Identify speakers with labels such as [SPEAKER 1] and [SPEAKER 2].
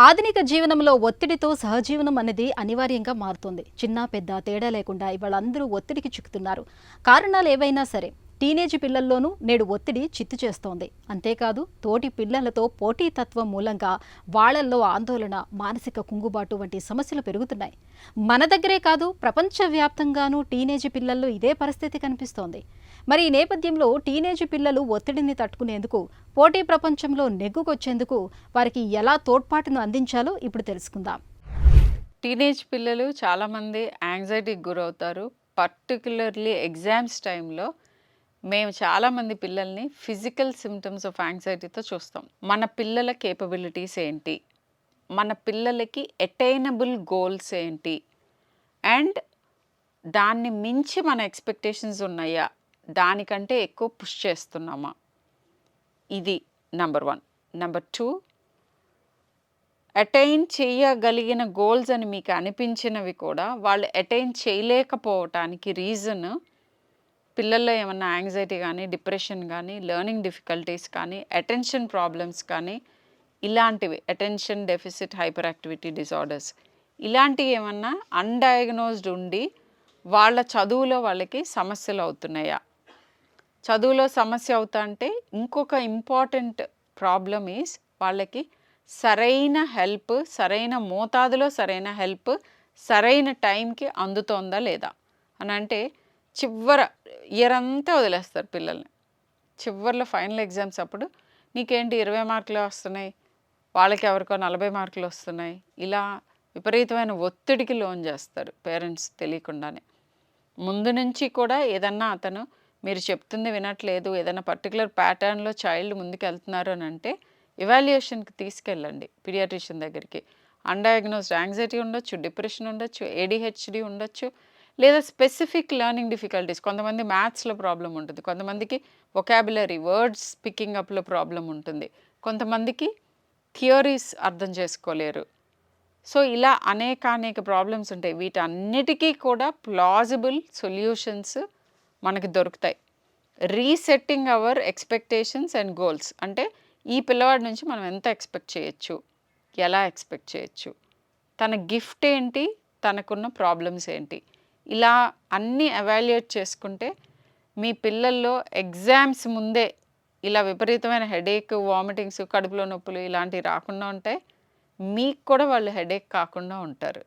[SPEAKER 1] ఆధునిక జీవనంలో ఒత్తిడితో సహజీవనం అనేది అనివార్యంగా మారుతుంది. చిన్న పెద్ద తేడా లేకుండా ఇవాళ అందరూ ఒత్తిడికి చిక్కుతున్నారు. కారణాలు ఏవైనా సరే టీనేజ్ పిల్లల్లోనూ నేడు ఒత్తిడి చిత్తు చేస్తోంది. అంతేకాదు తోటి పిల్లలతో పోటీతత్వం మూలంగా వాళ్లల్లో ఆందోళన, మానసిక కుంగుబాటు వంటి సమస్యలు పెరుగుతున్నాయి. మన దగ్గరే కాదు ప్రపంచవ్యాప్తంగానూ టీనేజ్ పిల్లల్లో ఇదే పరిస్థితి కనిపిస్తోంది. మరి ఈ నేపథ్యంలో టీనేజ్ పిల్లలు ఒత్తిడిని తట్టుకునేందుకు, పోటీ ప్రపంచంలో నెగ్గుకొచ్చేందుకు వారికి ఎలా తోడ్పాటును అందించాలో ఇప్పుడు తెలుసుకుందాం.
[SPEAKER 2] టీనేజ్ పిల్లలు చాలామంది యాంగ్జైటీకి గురవుతారు. పర్టిక్యులర్లీ ఎగ్జామ్స్ టైంలో మేము చాలామంది పిల్లల్ని ఫిజికల్ సిమ్టమ్స్ ఆఫ్ యాంగ్జైటీతో చూస్తాం. మన పిల్లల కేపబిలిటీస్ ఏంటి, మన పిల్లలకి అటైనబుల్ గోల్స్ ఏంటి, అండ్ దాన్ని మించి మన ఎక్స్పెక్టేషన్స్ ఉన్నాయా, దానికంటే ఎక్కువ పుష్ చేస్తున్నామా, ఇది నెంబర్ 1. నెంబర్ 2, అటైన్ చేయగలిగిన గోల్స్ అని మీకు అనిపించినవి కూడా వాళ్ళు అటైన్ చేయలేకపోవటానికి రీజన్ పిల్లల్లో ఏమన్నా యాంగ్జైటీ కానీ, డిప్రెషన్ కానీ, లెర్నింగ్ డిఫికల్టీస్ కానీ, అటెన్షన్ ప్రాబ్లమ్స్ కానీ, ఇలాంటివి attention deficit hyper activity disorders ఇలాంటివి ఏమన్నా అన్డయాగ్నోజ్డ్ ఉండి వాళ్ళ చదువులో వాళ్ళకి సమస్యలు అవుతున్నాయా? చదువులో సమస్య అవుతా అంటే ఇంకొక ఇంపార్టెంట్ ప్రాబ్లమ్ ఈజ్ వాళ్ళకి సరైన హెల్ప్, సరైన మోతాదులో సరైన హెల్ప్ సరైన టైంకి అందుతోందా లేదా అని. అంటే చివర ఇయర్ అంతా వదిలేస్తారు పిల్లల్ని. చివరిలో ఫైనల్ ఎగ్జామ్స్ అప్పుడు నీకేంటి 20 మార్కులు వస్తున్నాయి, వాళ్ళకి ఎవరికో 40 మార్కులు వస్తున్నాయి, ఇలా విపరీతమైన ఒత్తిడికి లోన్ చేస్తారు పేరెంట్స్ తెలియకుండానే. ముందు నుంచి కూడా ఏదన్నా అతను మీరు చెప్తుంది వినట్లేదు, ఏదైనా పర్టికులర్ ప్యాటర్న్లో చైల్డ్ ముందుకు వెళ్తున్నారు అని అంటే ఎవాల్యుయేషన్కి తీసుకెళ్ళండి పీడియాట్రిషియన్ దగ్గరికి. అన్డయాగ్నోస్డ్ యాంగ్జైటీ ఉండొచ్చు, డిప్రెషన్ ఉండొచ్చు, ఏడిహెచ్డి ఉండొచ్చు, లేదా స్పెసిఫిక్ లెర్నింగ్ డిఫికల్టీస్. కొంతమంది మ్యాథ్స్లో ప్రాబ్లం ఉంటుంది, కొంతమందికి వొకాబులరీ వర్డ్స్ పికింగ్ అప్లో ప్రాబ్లం ఉంటుంది, కొంతమందికి థియరీస్ అర్థం చేసుకోలేరు. సో ఇలా అనేక ప్రాబ్లమ్స్ ఉంటాయి. వీటన్నిటికీ కూడా ప్లాజిబుల్ సొల్యూషన్స్ మనకి దొరుకుతాయి. Resetting our expectations and goals అంటే ఈ పిల్లవాడి నుంచి మనం ఎంత ఎక్స్పెక్ట్ చేయొచ్చు, ఎలా ఎక్స్పెక్ట్ చేయొచ్చు, తన గిఫ్ట్ ఏంటి, తనకున్న ప్రాబ్లమ్స్ ఏంటి, ఇలా అన్నీ ఎవాల్యుయేట్ చేసుకుంటే మీ పిల్లల్లో ఎగ్జామ్స్ ముందే ఇలా విపరీతమైన హెడేక్, వామిటింగ్స్, కడుపులో నొప్పులు ఇలాంటివి రాకుండా ఉంటాయి. మీకు కూడా వాళ్ళు హెడేక్ కాకుండా ఉంటారు.